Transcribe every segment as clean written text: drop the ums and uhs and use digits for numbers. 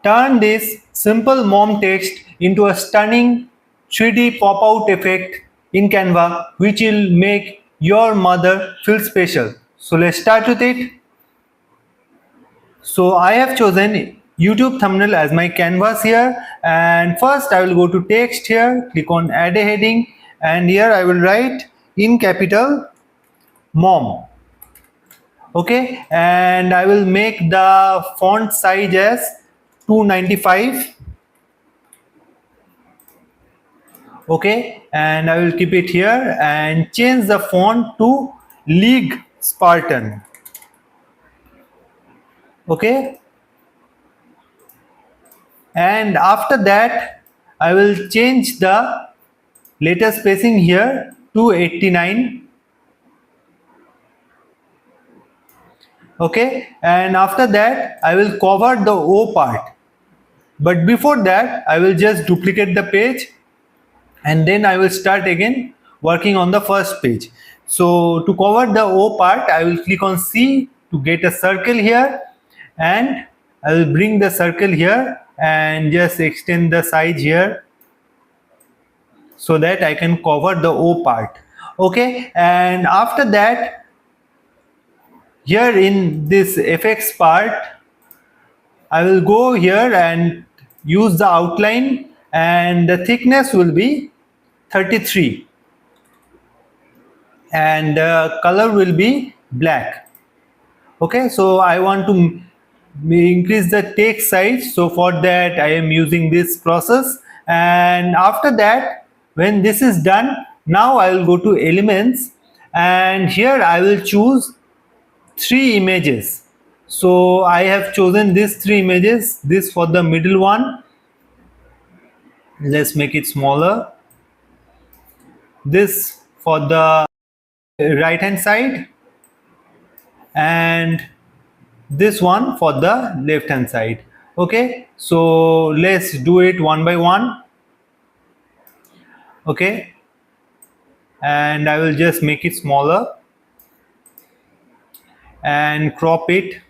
turn this simple mom text into a stunning 3D pop-out effect in Canva, which will make your mother feel special. So let's start with it. So I have chosen YouTube thumbnail as my canvas here, and first I will go to text here, click on add a heading, and here I will write in capital mom. Okay, and I will make the font size as 295. Okay, and I will keep it here and change the font to League Spartan. Okay, and after that I will change the letter spacing here to 89. Okay, and after that I will cover the O part, but before that I will just duplicate the page and then I will start again working on the first page. So to cover the O part, I will click on C to get a circle here, and I will bring the circle here and just extend the size here so that I can cover the O part. Okay, and after that, here in this FX part, I will go here and use the outline, and the thickness will be 33 and the color will be black. Okay, so I want to increase the text size, so for that I am using this process. And after that, when this is done, now I will go to elements, and here I will choose 3 images. So I have chosen these 3 images. This for the middle one, let's make it smaller. This for the right hand side, and this one for the left hand side. Okay, so let's do it one by one. Okay, and I will just make it smaller and crop it.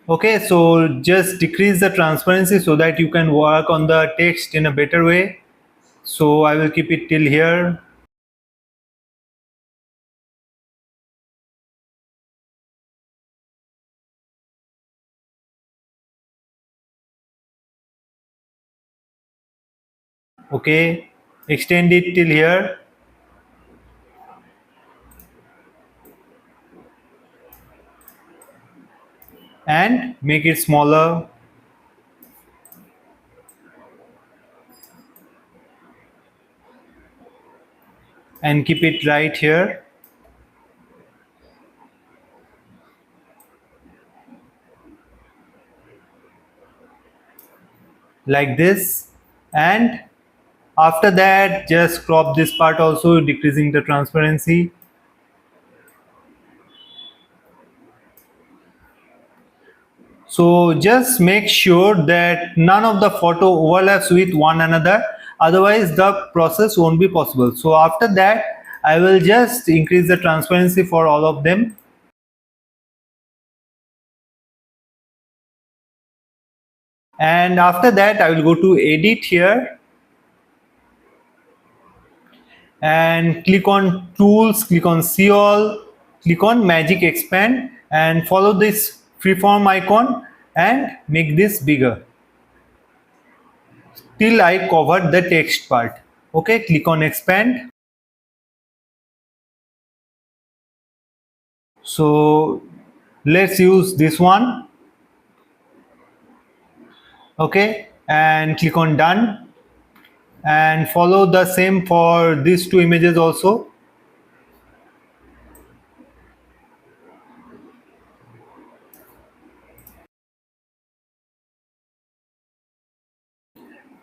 Okay, so just decrease the transparency so that you can work on the text in a better way. So I will keep it till here. Okay, extend it till here. And make it smaller. And keep it right here. Like this. And after that, just crop this part also, decreasing the transparency. So just make sure that none of the photo overlaps with one another, otherwise the process won't be possible. So after that, I will just increase the transparency for all of them. And after that, I will go to edit here and click on tools, click on see all, click on magic expand, and follow this freeform icon and make this bigger till I cover the text part. Okay, click on expand. So let's use this one. Okay, and click on done, and follow the same for these 2 images also.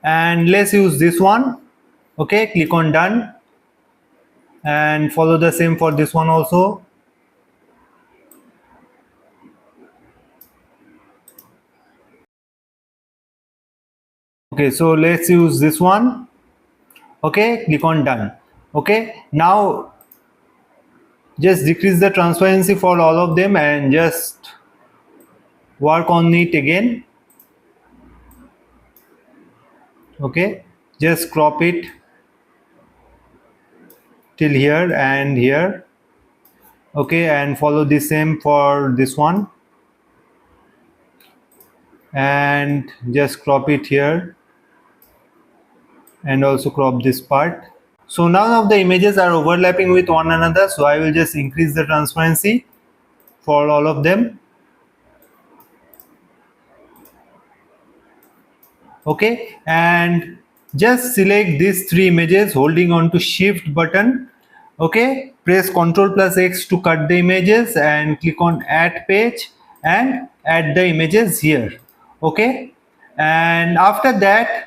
And let's use this one. Okay, click on done and follow the same for this one also. Okay, so let's use this one. Okay, click on done. Okay, now just decrease the transparency for all of them and just work on it again. Okay, just crop it till here and here. Okay, and follow the same for this one, and just crop it here and also crop this part. So none of the images are overlapping with one another, so I will just increase the transparency for all of them. Okay, and just select these three images holding on to shift button. Okay, press Ctrl plus X to cut the images and click on add page and add the images here. Okay, and after that,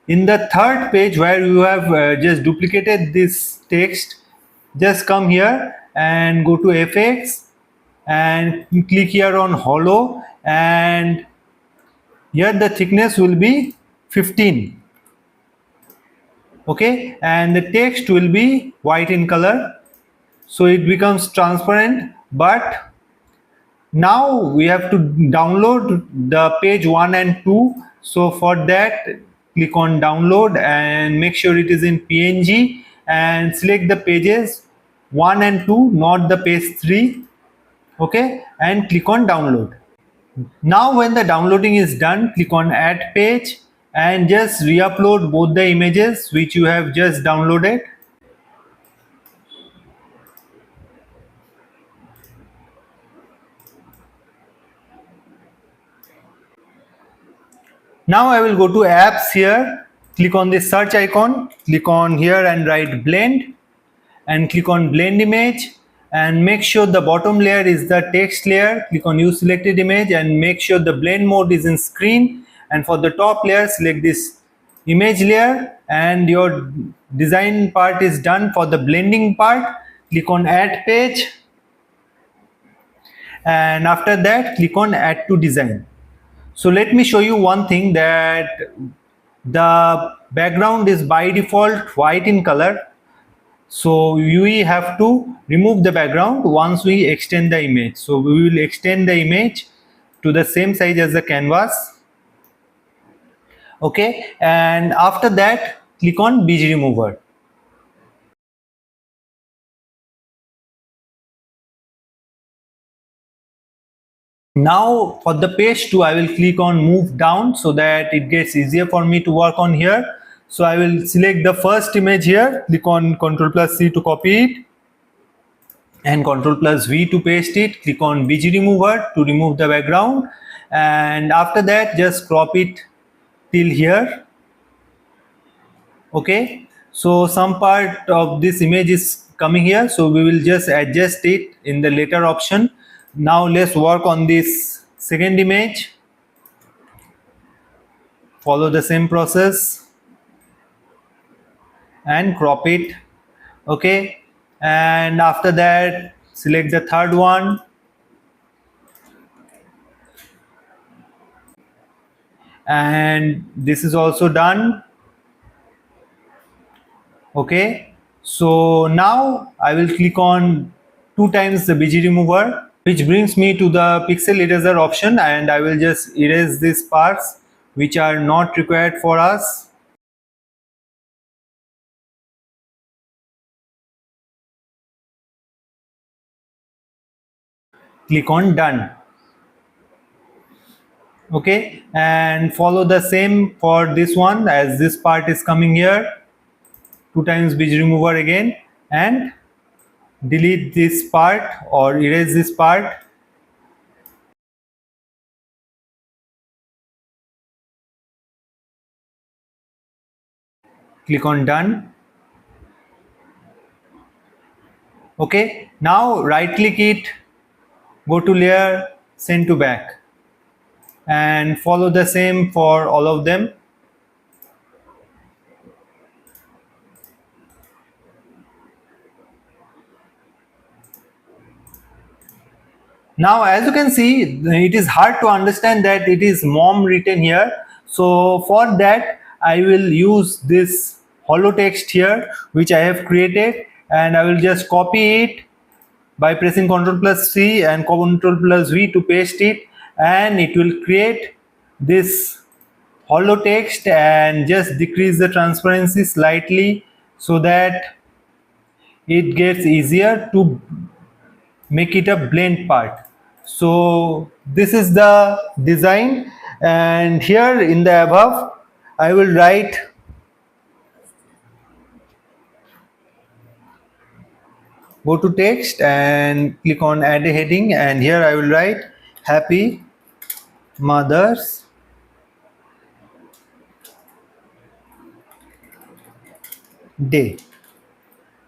in the third page where you have just duplicated this text, just come here and go to FX and click here on hollow, and here the thickness will be 15. Okay, and the text will be white in color, so it becomes transparent. But now we have to download the page 1 and 2. So for that, click on download and make sure it is in PNG and select the pages 1 and 2, not the page 3. Okay, and click on download. Now when the downloading is done, click on add page and just re-upload both the images which you have just downloaded. Now I will go to apps here, click on the search icon, click on here and write blend and click on blend image, and make sure the bottom layer is the text layer. Click on use selected image and make sure the blend mode is in screen, and for the top layer select this image layer, and your design part is done. For the blending part, click on add page, and after that click on add to design. So let me show you one thing, that the background is by default white in color. So we have to remove the background once we extend the image. So we will extend the image to the same size as the canvas. Okay, and after that click on beige remover. Now for the page 2, I will click on move down so that it gets easier for me to work on here. So I will select the first image here, click on Ctrl plus C to copy it and Ctrl plus V to paste it. Click on beige remover to remove the background, and after that just crop it till here. Okay, so some part of this image is coming here, so we will just adjust it in the later option. Now let's work on this second image. Follow the same process and crop it. Okay, and after that select the third one, and this is also done. Okay, so now I will click on 2 times the beige remover, which brings me to the pixel eraser option, and I will just erase these parts which are not required for us. Click on done. Okay, and follow the same for this one, as this part is coming here. 2 times beige remover again and delete this part or erase this part. Click on done. Okay, now right click it, go to layer, send to back, and follow the same for all of them. Now as you can see, it is hard to understand that it is mom written here. So for that I will use this hollow text here which I have created, and I will just copy it by pressing Ctrl plus C and Ctrl plus V to paste it, and it will create this hollow text, and just decrease the transparency slightly so that it gets easier to make it a blend part. So this is the design, and here in the above I will write, go to text and click on add a heading, and here I will write Happy Mother's Day.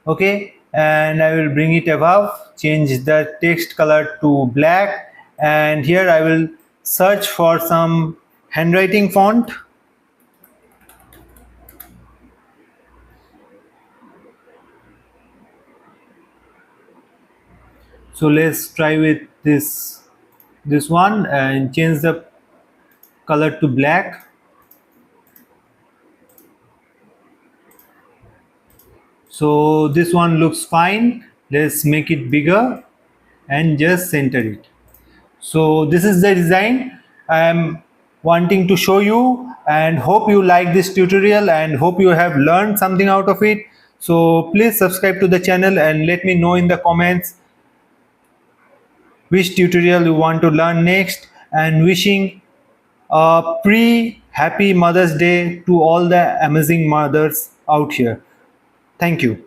Okay, and I will bring it above, change the text color to black, and here I will search for some handwriting font. So let's try with this one and change the color to black. So this one looks fine. Let's make it bigger and just center it. So this is the design I am wanting to show you, and hope you like this tutorial and hope you have learned something out of it. So please subscribe to the channel and let me know in the comments which tutorial you want to learn next, and wishing a pre-happy Mother's Day to all the amazing mothers out here. Thank you.